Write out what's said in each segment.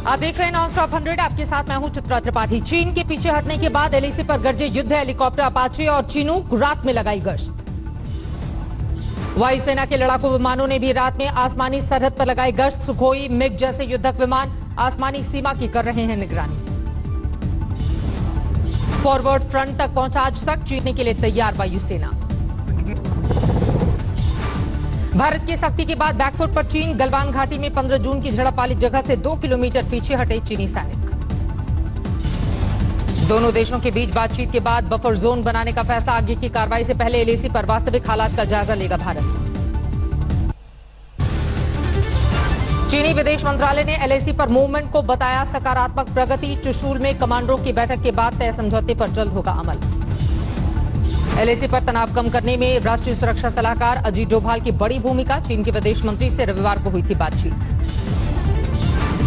आप देख रहे हैं नॉन स्टॉप 100। आपके साथ मैं हूं चित्रा त्रिपाठी। चीन के पीछे हटने के बाद एलएसी पर गरजे युद्ध हेलीकॉप्टर अपाचे और चिनूक रात में लगाई गश्त। वायुसेना के लड़ाकू विमानों ने भी रात में आसमानी सरहद पर लगाई गश्त। सुखोई मिग जैसे युद्धक विमान आसमानी सीमा की कर रहे हैं निगरानी। फॉरवर्ड फ्रंट तक पहुंचा आज तक जीतने के लिए तैयार वायुसेना। भारत की सख्ती के बाद बैकफुट पर चीन। गलवान घाटी में 15 जून की झड़प वाली जगह से 2 किलोमीटर पीछे हटे चीनी सैनिक। दोनों देशों के बीच बातचीत के बाद बफर जोन बनाने का फैसला। आगे की कार्रवाई से पहले एलएसी पर वास्तविक हालात का जायजा लेगा भारत। चीनी विदेश मंत्रालय ने एलएसी पर मूवमेंट को बताया सकारात्मक प्रगति। चुशूल में कमांडरों की बैठक के बाद तय समझौते पर जल्द होगा अमल। एलएसी पर तनाव कम करने में राष्ट्रीय सुरक्षा सलाहकार अजीत डोभाल की बड़ी भूमिका। चीन के विदेश मंत्री से रविवार को हुई थी बातचीत।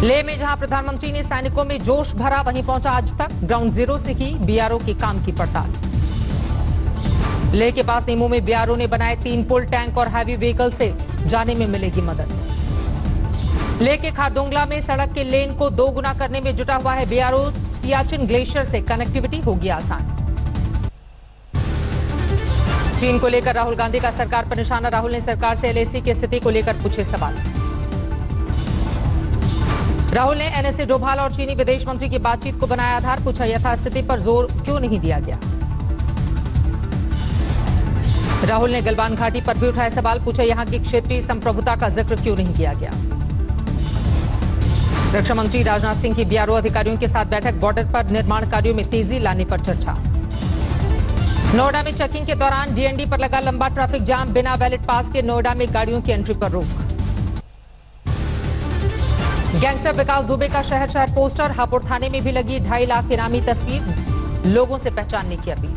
लेह में जहां प्रधानमंत्री ने सैनिकों में जोश भरा, वहीं पहुंचा आज तक। ग्राउंड जीरो से की बीआरओ के काम की पड़ताल। लेह के पास नीमू में बीआरओ ने बनाए 3 पुल। टैंक और हैवी व्हीकल से जाने में मिलेगी मदद। लेह के खारदोंगला में सड़क के लेन को 2 गुना करने में जुटा हुआ है बीआरओ। सियाचिन ग्लेशियर से कनेक्टिविटी होगी आसान। चीन को लेकर राहुल गांधी का सरकार पर निशाना। राहुल ने सरकार से एलएसी की स्थिति को लेकर पूछे सवाल। राहुल ने एनएसए डोभाल और चीनी विदेश मंत्री की बातचीत को बनाया आधार। पूछा यथास्थिति पर जोर क्यों नहीं दिया गया। राहुल ने गलवान घाटी पर भी उठाए सवाल। पूछा यहां की क्षेत्रीय संप्रभुता का जिक्र क्यों नहीं किया गया। रक्षा मंत्री राजनाथ सिंह की बीआरओ अधिकारियों के साथ बैठक। बॉर्डर पर निर्माण कार्यों में तेजी लाने पर चर्चा। नोएडा में चेकिंग के दौरान डीएनडी पर लगा लंबा ट्रैफिक जाम। बिना वैलिड पास के नोएडा में गाड़ियों की एंट्री पर रोक। गैंगस्टर विकास दुबे का शहर शहर पोस्टर। हापुड़ थाने में भी लगी 2.5 लाख इनामी तस्वीर। लोगों से पहचानने की अपील।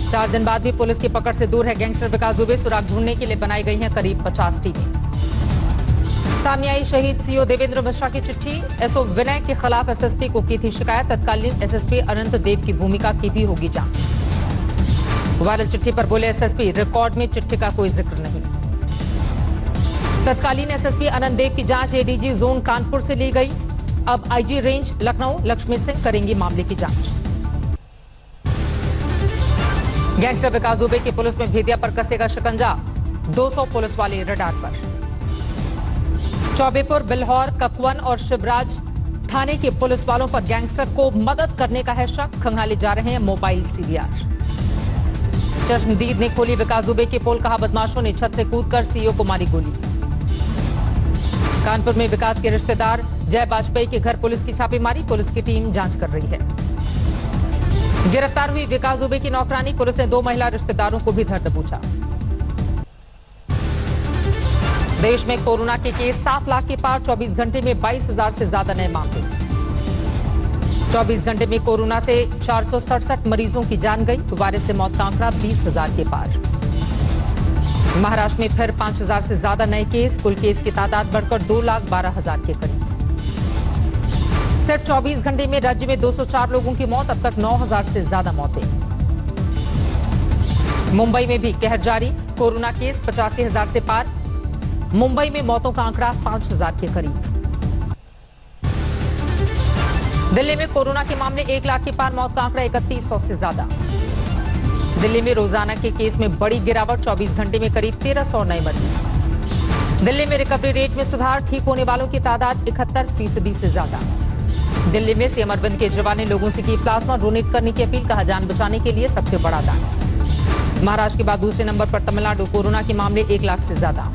4 दिन बाद भी पुलिस की पकड़ से दूर है गैंगस्टर विकास दुबे। सुराग ढूंढने के लिए बनाई गई हैं करीब 50 टीमें। सामने आई शहीद सीओ देवेंद्र मिश्रा की चिट्ठी। एसओ विनय के खिलाफ एसएसपी को की थी शिकायत। तत्कालीन एसएसपी अनंत देव की भूमिका की भी होगी जांच। वायरल चिट्ठी पर बोले एसएसपी, रिकॉर्ड में चिट्ठी का कोई जिक्र नहीं। तत्कालीन एसएसपी अनंत देव की जांच एडीजी जोन कानपुर से ली गई। अब आईजी रेंज लखनऊ लक्ष्मी सिंह करेंगी मामले की जांच। गैंगस्टर विकास दुबे की पुलिस में भेदिया पर कसेगा शिकंजा। 200 पुलिस वाले रडार पर। चौबेपुर, बिल्हौर, ककवन और शिवराज थाने के पुलिस वालों पर गैंगस्टर को मदद करने का है शक। खंगाले जा रहे हैं मोबाइल सीडीआर। चश्मदीद ने खोली विकास दुबे की पोल। कहा बदमाशों ने छत से कूदकर सीईओ को मारी गोली। कानपुर में विकास के रिश्तेदार जय वाजपेयी के घर पुलिस की छापेमारी। पुलिस की टीम जांच कर रही है। गिरफ्तार हुई विकास दुबे की नौकरानी। पुलिस ने 2 महिला रिश्तेदारों को भी धर दबोचा। देश में कोरोना के केस 7 लाख के पार। 24 घंटे में 22,000 से ज्यादा नए मामले। 24 घंटे में कोरोना से 467 मरीजों की जान गई। वायरस से मौत का आंकड़ा 20,000 के पार। महाराष्ट्र में फिर 5,000 से ज्यादा नए केस। कुल केस की तादाद बढ़कर 2,12,000 के करीब। सिर्फ 24 घंटे में राज्य में 204 लोगों की मौत। अब तक 9,000 से ज्यादा मौतें। मुंबई में भी कहर जारी। कोरोना केस 85,000 से पार। मुंबई में मौतों का आंकड़ा 5,000 के करीब। दिल्ली में कोरोना के मामले 1 लाख के पार। मौत का आंकड़ा 3100 से ज्यादा। दिल्ली में रोजाना के केस में बड़ी गिरावट। 24 घंटे में करीब 1300 नए मरीज। दिल्ली में रिकवरी रेट में सुधार। ठीक होने वालों की तादाद 71% से ज्यादा। दिल्ली में सीएम अरविंद केजरीवाल ने लोगों से की प्लाज्मा डोनेट करने की अपील। कहा जान बचाने के लिए सबसे बड़ा दान। महाराष्ट्र के बाद दूसरे नंबर पर तमिलनाडु। कोरोना के मामले 1 लाख से ज्यादा।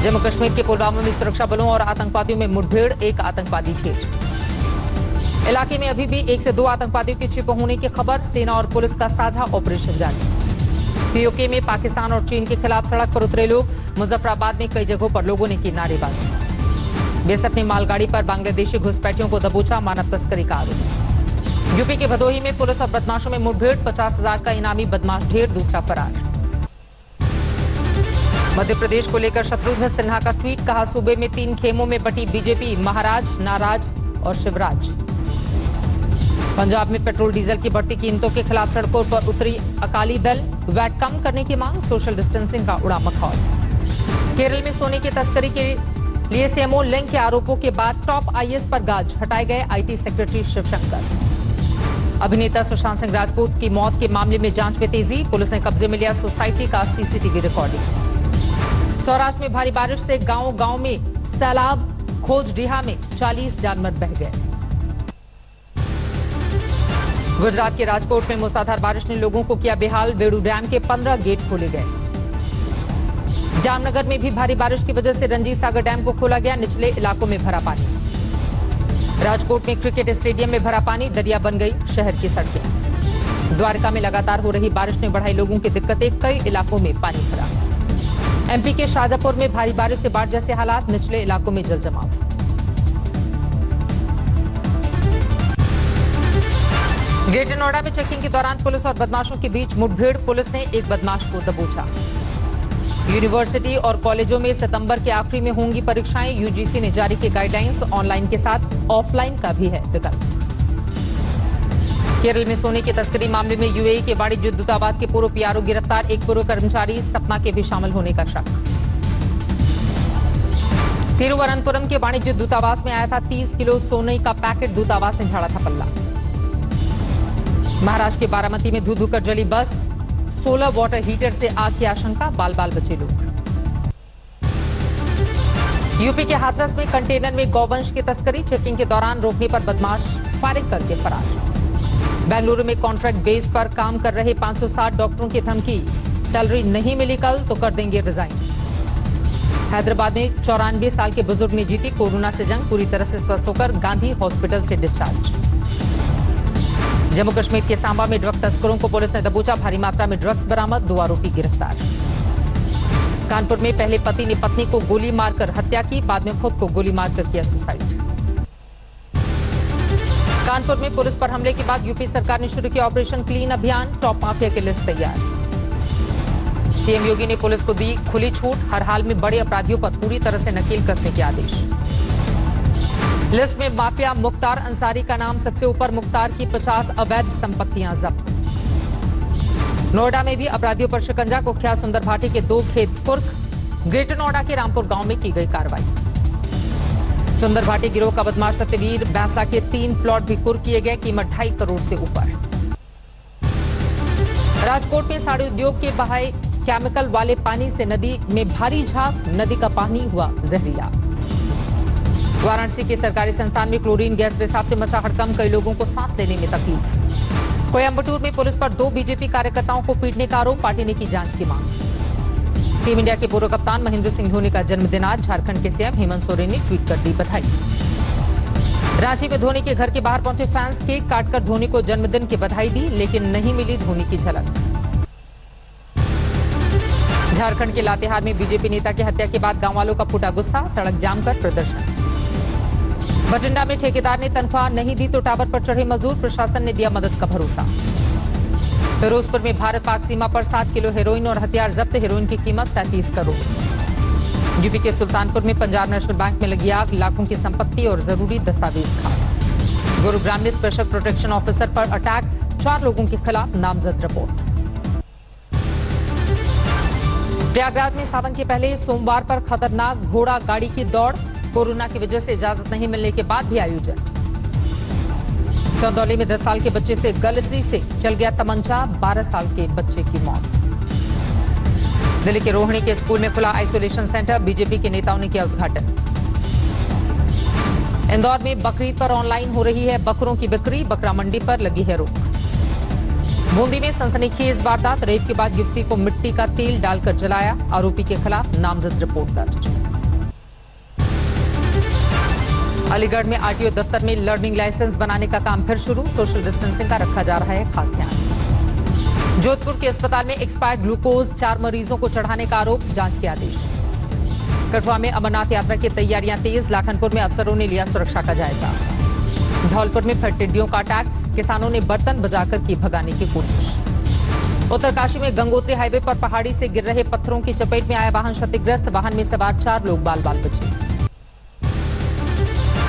जम्मू कश्मीर के पुलवामा में सुरक्षा बलों और आतंकवादियों में मुठभेड़। 1 आतंकवादी ढेर। इलाके में अभी भी 1 से 2 आतंकवादियों के छिपे होने की खबर। सेना और पुलिस का साझा ऑपरेशन जारी। पीओके में पाकिस्तान और चीन के खिलाफ सड़क पर उतरे लोग। मुजफ्फराबाद में कई जगहों पर लोगों ने की नारेबाजी। बेसत ने मालगाड़ी पर बांग्लादेशी घुसपैठियों को दबोचा। मानव तस्करी का आरोप। यूपी के भदोही में पुलिस और बदमाशों में मुठभेड़। 50,000 का इनामी बदमाश ढेर। दूसरा फरार। मध्य प्रदेश को लेकर शत्रुघ्न सिन्हा का ट्वीट। कहा सूबे में 3 खेमों में बटी बीजेपी। महाराज, नाराज और शिवराज। पंजाब में पेट्रोल डीजल की बढ़ती कीमतों के खिलाफ सड़कों पर उतरी अकाली दल। वैट कम करने की मांग। सोशल डिस्टेंसिंग का उड़ा मखौल। केरल में सोने की तस्करी के लिए सीएमओ लिंक के आरोपों के बाद टॉप आईएएस पर गाज, हटाए गए आईटी सेक्रेटरी शिवशंकर। अभिनेता सुशांत सिंह राजपूत की मौत के मामले में जांच में तेजी, पुलिस ने कब्जे में लिया सोसाइटी का सीसीटीवी रिकॉर्डिंग। सौराष्ट्र में भारी बारिश से गांव-गांव में सैलाब, खोजडीहा में 40 जानवर बह गए। गुजरात के राजकोट में मूसलाधार बारिश ने लोगों को किया बेहाल, बेड़ू डैम के 15 गेट खोले गए। जामनगर में भी भारी बारिश की वजह से रंजीत सागर डैम को खोला गया, निचले इलाकों में भरा पानी। राजकोट में क्रिकेट स्टेडियम में भरा पानी, दरिया बन गई शहर की सड़कें। द्वारका में लगातार हो रही बारिश ने बढ़ाई लोगों की दिक्कतें, कई इलाकों में पानी भरा। एमपी के शाजापुर में भारी बारिश से बाढ़ जैसे हालात, निचले इलाकों में जल जमाव। ग्रेटर नोएडा में चेकिंग के दौरान पुलिस और बदमाशों के बीच मुठभेड़, पुलिस ने एक बदमाश को दबोचा। यूनिवर्सिटी और कॉलेजों में सितंबर के आखिरी में होंगी परीक्षाएं, यूजीसी ने जारी की गाइडलाइंस, ऑनलाइन के साथ ऑफलाइन का भी है विकल्प। केरल में सोने की तस्करी मामले में यूएई के वाणिज्य दूतावास के पूर्व पीआरओ गिरफ्तार, एक पूर्व कर्मचारी सपना के भी शामिल होने का शक। तिरुवनंतपुरम के वाणिज्य दूतावास में आया था 30 किलो सोने का पैकेट, दूतावास ने झाड़ा था पल्ला। महाराष्ट्र के बारामती में धू-धू कर जली बस, 16 वाटर हीटर से आग की आशंका, बाल बाल बचे लोग। यूपी के हाथरस में कंटेनर में गौवंश की तस्करी, चेकिंग के दौरान रोकने पर बदमाश फायरिंग करके फरार। बेंगलुरु में कॉन्ट्रैक्ट बेस पर काम कर रहे 560 डॉक्टरों की धमकी, सैलरी नहीं मिली कल तो कर देंगे रिजाइन। हैदराबाद में 94 साल के बुजुर्ग ने जीती कोरोना से जंग, पूरी तरह से स्वस्थ होकर गांधी हॉस्पिटल से डिस्चार्ज। जम्मू कश्मीर के सांबा में ड्रग तस्करों को पुलिस ने दबोचा, भारी मात्रा में ड्रग्स बरामद, 2 आरोपी गिरफ्तार। कानपुर में पहले पति ने पत्नी को गोली मारकर हत्या की, बाद में खुद को गोली मारकर किया सुसाइड। कानपुर में पुलिस पर हमले के बाद यूपी सरकार ने शुरू किया ऑपरेशन क्लीन अभियान, टॉप माफिया की लिस्ट तैयार। सीएम योगी ने पुलिस को दी खुली छूट, हर हाल में बड़े अपराधियों पर पूरी तरह से नकेल कसने के आदेश। लिस्ट में माफिया मुख्तार अंसारी का नाम सबसे ऊपर, मुख्तार की 50 अवैध संपत्तियां जब्त। नोएडा में भी अपराधियों पर शिकंजा, कुख्यात सुंदर भाटी के 2 खेत कुर्क, ग्रेटर नोएडा के रामपुर गांव में की गई कार्रवाई। सुंदर भाटी गिरोह का बदमाश सत्यवीर बैंसला के 3 प्लॉट भी कुर्क किए गए, कीमत 2.5 करोड़ से ऊपर। राजकोट में साड़ी उद्योग के बहाए केमिकल वाले पानी से नदी में भारी झाग, नदी का पानी हुआ जहरीला। वाराणसी के सरकारी संस्थान में क्लोरीन गैस रिसाव से मचा हड़कंप, कई लोगों को सांस लेने में तकलीफ। कोयंबटूर में पुलिस पर 2 बीजेपी कार्यकर्ताओं को पीटने का आरोप, पार्टी ने की जांच की मांग। टीम इंडिया के पूर्व कप्तान महेंद्र सिंह धोनी का जन्मदिन आज, झारखंड के सीएम हेमंत सोरेन ने ट्वीट कर दी बधाई। रांची में धोनी के घर के बाहर पहुंचे फैंस, केक काटकर धोनी को जन्मदिन की बधाई दी, लेकिन नहीं मिली धोनी की झलक। झारखंड के लातेहार में बीजेपी नेता की हत्या के बाद गांव वालों का फूटा गुस्सा, सड़क जाम कर प्रदर्शन। बठिंडा में ठेकेदार ने तनख्वाह नहीं दी तो टावर पर चढ़े मजदूर, प्रशासन ने दिया मदद का भरोसा। फिरोजपुर में भारत पाक सीमा पर 7 किलो हेरोइन और हथियार जब्त, हेरोइन की कीमत 37 करोड़। यूपी के सुल्तानपुर में पंजाब नेशनल बैंक में लगी आग, लाखों की संपत्ति और जरूरी दस्तावेज खाक। गुरुग्राम में स्पेशल प्रोटेक्शन ऑफिसर पर अटैक, 4 लोगों के खिलाफ नामजद रिपोर्ट। प्रयागराज में सावन के पहले सोमवार पर खतरनाक घोड़ा गाड़ी की दौड़, कोरोना की वजह से इजाजत नहीं मिलने के बाद भी आयोजन। चंदौली में 10 साल के बच्चे से गलती से चल गया तमंचा, 12 साल के बच्चे की मौत। दिल्ली के रोहिणी के स्कूल में खुला आइसोलेशन सेंटर, बीजेपी के नेताओं ने किया उद्घाटन। इंदौर में बकरीद पर ऑनलाइन हो रही है बकरों की बिक्री, बकरा मंडी पर लगी है रोक। बूंदी में सनसनीखेज वारदात, रेप के बाद युवती को मिट्टी का तेल डालकर जलाया, आरोपी के खिलाफ नामजद रिपोर्ट दर्ज। अलीगढ़ में आरटीओ दफ्तर में लर्निंग लाइसेंस बनाने का काम फिर शुरू, सोशल डिस्टेंसिंग का रखा जा रहा है खास ध्यान। जोधपुर के अस्पताल में एक्सपायर्ड ग्लूकोज, 4 मरीजों को चढ़ाने का आरोप, जांच के आदेश। कठुआ में अमरनाथ यात्रा की तैयारियां तेज, लाखनपुर में अफसरों ने लिया सुरक्षा का जायजा। धौलपुर में फिर टिड्डियों का अटैक, किसानों ने बर्तन बजाकर की भगाने की कोशिश। उत्तरकाशी में गंगोत्री हाईवे पर पहाड़ी से गिर रहे पत्थरों की चपेट में आया वाहन क्षतिग्रस्त, वाहन में सवार 4 लोग बाल बाल बचे।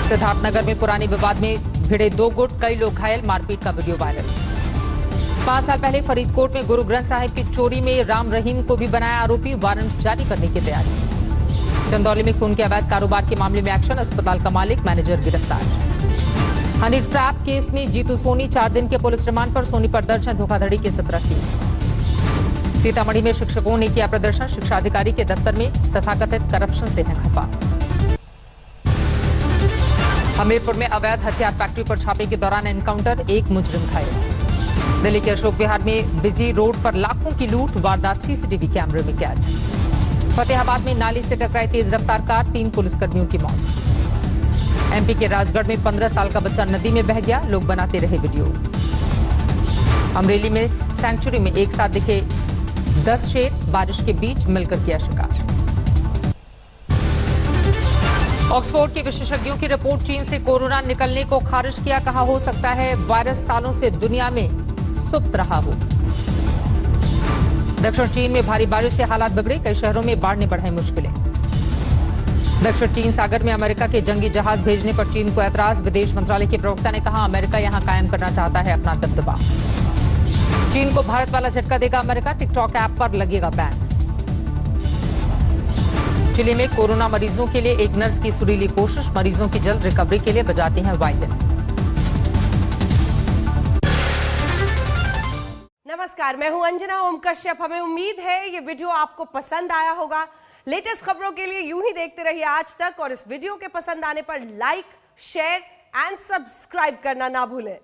सिद्धार्थनगर में पुराने विवाद में भिड़े 2 गुट, कई लोग घायल, मारपीट का वीडियो वायरल। 5 साल पहले फरीदकोट में गुरु ग्रंथ साहिब की चोरी में राम रहीम को भी बनाया आरोपी, वारंट जारी करने की तैयारी। चंदौली में खून के अवैध कारोबार के मामले में एक्शन, अस्पताल का मालिक मैनेजर गिरफ्तार। हनी ट्रैप केस में जीतू सोनी 4 दिन के पुलिस रिमांड पर, सोनी पर दर्ज है धोखाधड़ी के 17 केस। सीतामढ़ी में शिक्षकों ने किया प्रदर्शन, शिक्षा अधिकारी के दफ्तर में तथाकथित करप्शन से है खफा। हमीरपुर में अवैध हथियार फैक्ट्री पर छापे के दौरान एनकाउंटर, 1 मुजरिम घायल। दिल्ली के अशोक विहार में बिजी रोड पर लाखों की लूट, वारदात सीसीटीवी कैमरे में कैद। फतेहाबाद में नाली से टकराई तेज रफ्तार कार, 3 पुलिसकर्मियों की मौत। एमपी के राजगढ़ में 15 साल का बच्चा नदी में बह गया, लोग बनाते रहे वीडियो। अमरेली में सैंक्चुरी में एक साथ दिखे 10 शेर, बारिश के बीच मिलकर किया शिकार। ऑक्सफोर्ड के विशेषज्ञों की रिपोर्ट चीन से कोरोना निकलने को खारिज किया, कहा हो सकता है वायरस सालों से दुनिया में सुप्त रहा हो। दक्षिण चीन में भारी बारिश से हालात बिगड़े, कई शहरों में बाढ़ ने बढ़ाई मुश्किलें। दक्षिण चीन सागर में अमेरिका के जंगी जहाज भेजने पर चीन को ऐतराज, विदेश मंत्रालय के प्रवक्ता ने कहा अमेरिका यहां कायम करना चाहता है अपना दबदबा। चीन को भारत वाला झटका देगा अमेरिका, टिकटॉक ऐप पर लगेगा बैन। चिली में कोरोना मरीजों के लिए एक नर्स की सुरीली कोशिश, मरीजों की जल्द रिकवरी के लिए बजाते हैं वायलिन। नमस्कार, मैं हूं अंजना ओम कश्यप। हमें उम्मीद है ये वीडियो आपको पसंद आया होगा। लेटेस्ट खबरों के लिए यूं ही देखते रहिए आज तक, और इस वीडियो के पसंद आने पर लाइक, शेयर एंड सब्सक्राइब करना ना भूलें।